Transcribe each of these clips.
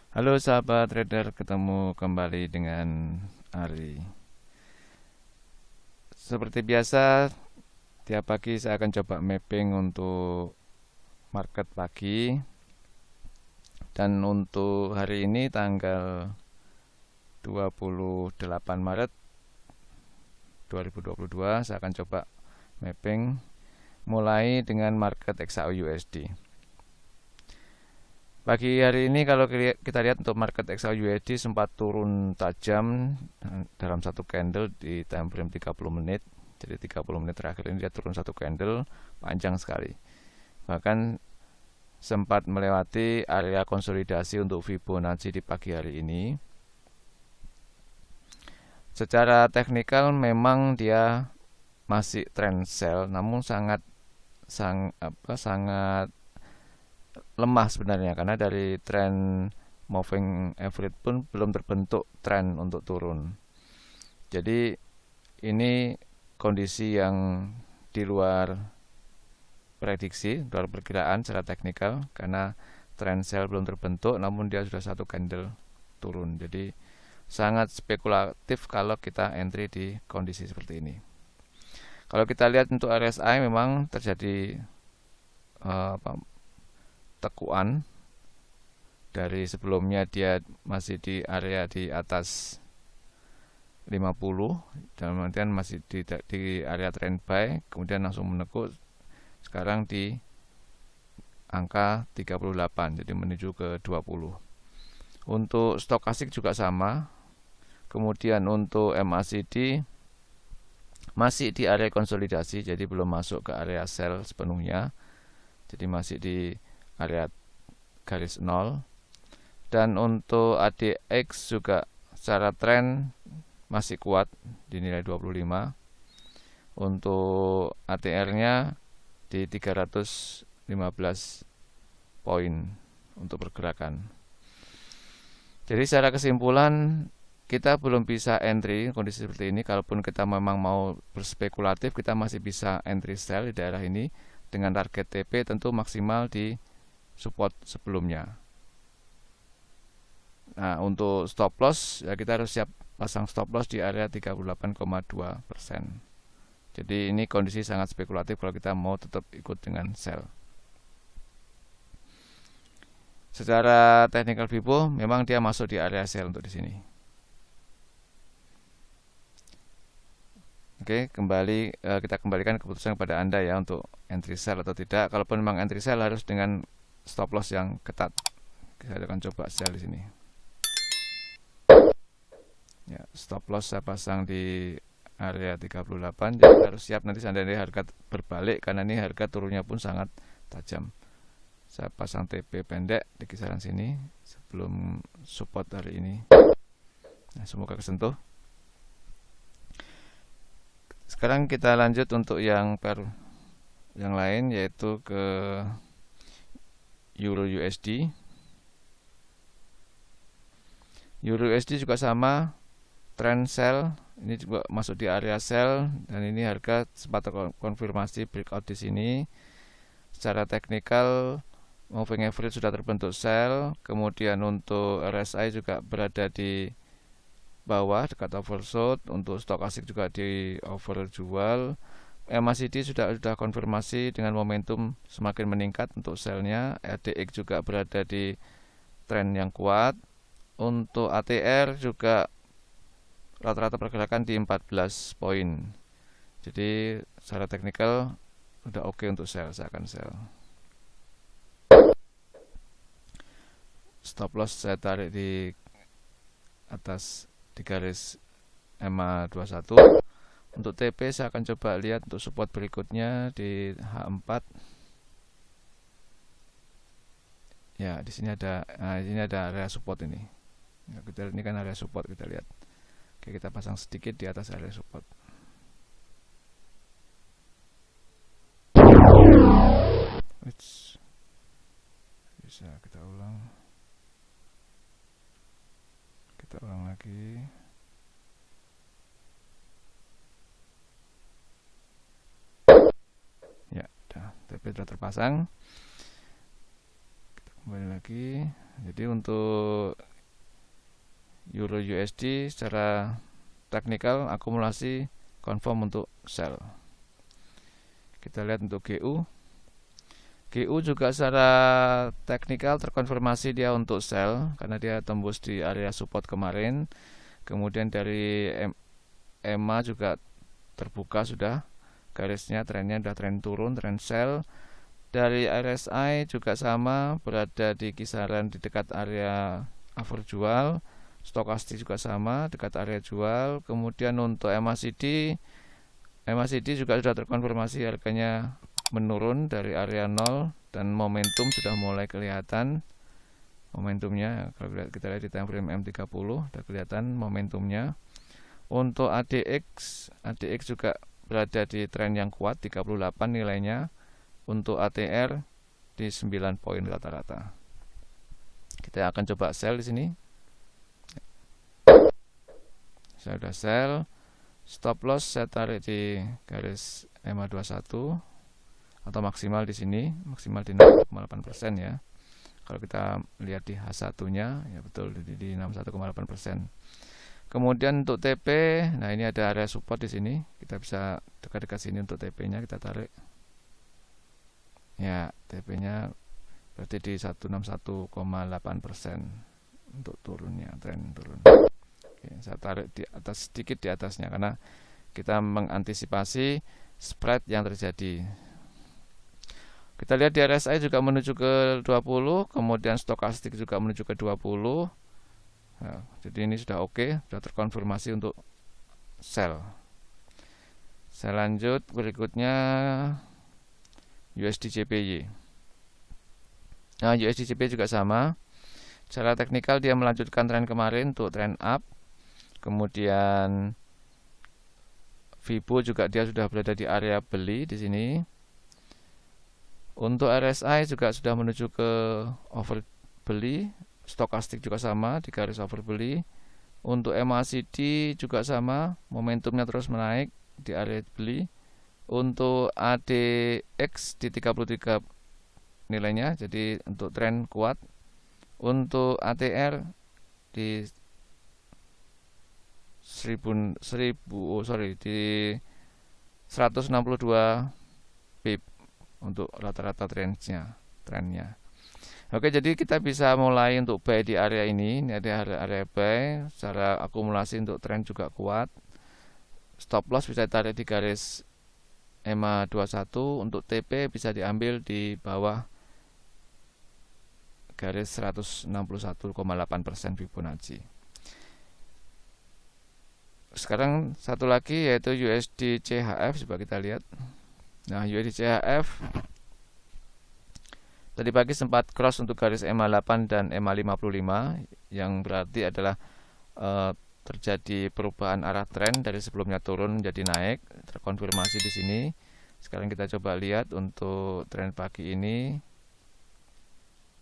Halo sahabat trader, ketemu kembali dengan Ari. Seperti biasa, tiap pagi saya akan coba mapping untuk market pagi. Dan untuk hari ini tanggal 28 Maret 2022, saya akan coba mapping mulai dengan market XAU USD. Pagi hari ini kalau kita lihat untuk market XAU USD sempat turun tajam dalam satu candle di time frame 30 menit. Jadi 30 menit terakhir ini dia turun satu candle panjang sekali. Bahkan sempat melewati area konsolidasi untuk Fibonacci di pagi hari ini. Secara teknikal memang dia masih trend sell, namun sangat lemah sebenarnya karena dari tren moving average pun belum terbentuk tren untuk turun. Jadi ini kondisi yang di luar prediksi, luar perkiraan secara teknikal karena trend sell belum terbentuk namun dia sudah satu candle turun. Jadi sangat spekulatif kalau kita entry di kondisi seperti ini. Kalau kita lihat untuk RSI memang terjadi tekuan dari sebelumnya dia masih di area di atas 50 dalam artian masih di area trend buy, kemudian langsung menekuk sekarang di angka 38, jadi menuju ke 20. Untuk stokastik juga sama. Kemudian untuk MACD masih di area konsolidasi, jadi belum masuk ke area sell sepenuhnya, jadi masih di area garis 0. Dan untuk ADX juga secara tren masih kuat di nilai 25. Untuk ATR-nya di 315 poin untuk pergerakan. Jadi secara kesimpulan kita belum bisa entry kondisi seperti ini. Kalaupun kita memang mau berspekulatif, kita masih bisa entry sell di daerah ini dengan target TP tentu maksimal di support sebelumnya. Nah, untuk stop loss ya kita harus siap pasang stop loss di area 38,2%. Jadi ini kondisi sangat spekulatif kalau kita mau tetap ikut dengan sell. Secara technical Fibo memang dia masuk di area sell untuk di sini. Oke, kita kembalikan keputusan kepada Anda ya untuk entry sell atau tidak. Kalaupun memang entry sell harus dengan stop loss yang ketat. Saya akan coba sell di sini. Ya, stop loss saya pasang di area 38. Jadi harus siap nanti seandainya harga berbalik karena ini harga turunnya pun sangat tajam. Saya pasang TP pendek di kisaran sini sebelum support hari ini. Nah, semoga kesentuh. Sekarang kita lanjut untuk yang lain yaitu ke Euro USD. Euro USD juga sama, trend sell, ini juga masuk di area sell dan ini harga sempat terkonfirmasi breakout di sini. Secara teknikal moving average sudah terbentuk sell, kemudian untuk RSI juga berada di bawah dekat oversold, untuk stokastik juga di overjual. MACD sudah konfirmasi dengan momentum semakin meningkat untuk sellnya. RDX juga berada di tren yang kuat. Untuk ATR juga rata-rata pergerakan di 14 poin. Jadi secara teknikal udah oke untuk sell, saya akan sell. Stop loss saya tarik di atas di garis EMA 21. Untuk TP saya akan coba lihat untuk support berikutnya di H4. Ya, di sini ada area support ini. Ya, ini kan area support kita lihat. Oke, kita pasang sedikit di atas area support. Bisa kita ulang. Kita ulang lagi. Ya, TP sudah terpasang. Kita kembali lagi. Jadi untuk Euro USD secara teknikal akumulasi confirm untuk sell. Kita lihat untuk GU. GU juga secara teknikal terkonfirmasi dia untuk sell karena dia tembus di area support kemarin. Kemudian dari EMA juga terbuka sudah garisnya, trennya sudah tren turun, tren sell. Dari RSI juga sama, berada di kisaran di dekat area over jual. Stokastik juga sama, dekat area jual. Kemudian untuk MACD juga sudah terkonfirmasi harganya menurun dari area 0 dan momentum sudah mulai kelihatan. Momentumnya kalau kita lihat di time frame M30 sudah kelihatan momentumnya. Untuk ADX juga berada di tren yang kuat, 38 nilainya. Untuk ATR di 9 poin rata-rata. Kita akan coba sell di sini. Saya sudah sell. Stop loss saya tarik di garis EMA 21 atau maksimal di sini, maksimal di 0,8% ya. Kalau kita lihat di H1-nya ya betul di 61,8%. Kemudian untuk TP, nah ini ada area support di sini. Kita bisa dekat-dekat sini untuk TP-nya kita tarik. Ya, TP-nya berarti di 161,8% untuk turunnya, tren turun. Oke, saya tarik di atas sedikit di atasnya karena kita mengantisipasi spread yang terjadi. Kita lihat di RSI juga menuju ke 20, kemudian stokastik juga menuju ke 20. Nah, jadi ini sudah oke, sudah terkonfirmasi untuk sell. Saya lanjut berikutnya USD JPY. Nah, USD JPY juga sama. Secara teknikal dia melanjutkan tren kemarin untuk tren up. Kemudian Fibo juga dia sudah berada di area beli di sini. Untuk RSI juga sudah menuju ke over beli. Stokastik juga sama di garis over beli. Untuk MACD juga sama, momentumnya terus menaik di area beli. Untuk ADX di 33 nilainya, jadi untuk tren kuat. Untuk ATR di 162 pip untuk rata-rata trennya. Oke, jadi kita bisa mulai untuk buy di area ini. Ini ada area buy, secara akumulasi untuk tren juga kuat. Stop loss bisa ditarik di garis EMA 21. Untuk TP bisa diambil di bawah garis 161,8% Fibonacci. Sekarang satu lagi yaitu USD CHF, coba kita lihat. Nah, USD CHF tadi pagi sempat cross untuk garis EMA 8 dan EMA 55 yang berarti adalah terjadi perubahan arah tren dari sebelumnya turun menjadi naik, terkonfirmasi di sini. Sekarang kita coba lihat untuk tren pagi ini.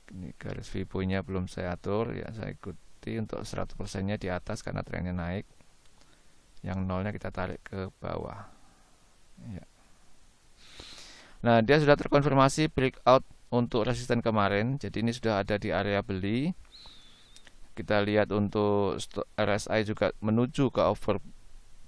Ini garis Fibo-nya belum saya atur ya, saya ikuti untuk 100%-nya di atas karena trennya naik. Yang nolnya kita tarik ke bawah. Ya. Nah, dia sudah terkonfirmasi breakout untuk resisten kemarin. Jadi ini sudah ada di area beli. Kita lihat untuk RSI juga menuju ke over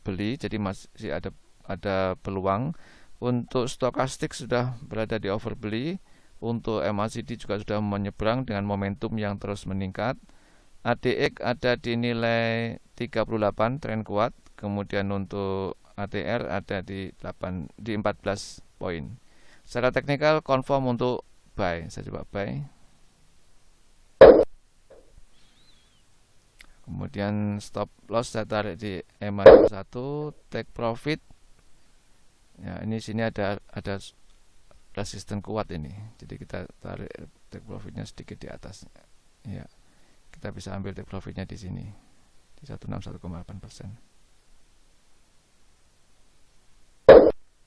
beli, jadi masih ada peluang. Untuk stokastik sudah berada di over beli. Untuk MACD juga sudah menyeberang dengan momentum yang terus meningkat. ADX ada di nilai 38 tren kuat. Kemudian untuk ATR ada di 14 poin. Secara teknikal confirm untuk buy. Saya coba buy. Kemudian stop loss saya tarik di EMA 21, take profit. Ya, ini sini ada resisten kuat ini. Jadi kita tarik take profitnya sedikit di atas. Ya. Kita bisa ambil take profitnya di sini di 161,8%.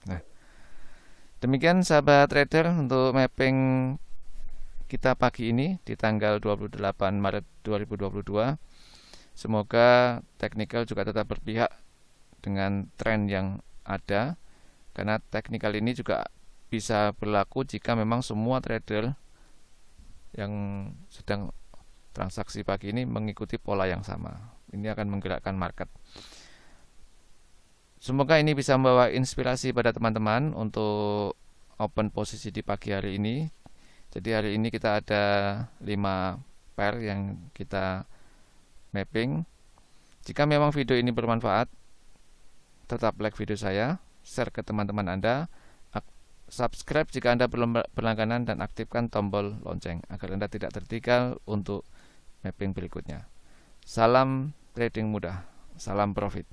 Nah, demikian sahabat trader untuk mapping kita pagi ini di tanggal 28 Maret 2022. Semoga teknikal juga tetap berpihak dengan tren yang ada, karena teknikal ini juga bisa berlaku jika memang semua trader yang sedang transaksi pagi ini mengikuti pola yang sama. Ini akan menggerakkan market. Semoga ini bisa membawa inspirasi pada teman-teman untuk open posisi di pagi hari ini. Jadi hari ini kita ada 5 pair yang kita mapping. Jika memang video ini bermanfaat, tetap like video saya, share ke teman-teman Anda, subscribe jika Anda belum berlangganan, dan aktifkan tombol lonceng agar Anda tidak tertinggal untuk mapping berikutnya. Salam trading mudah, salam profit.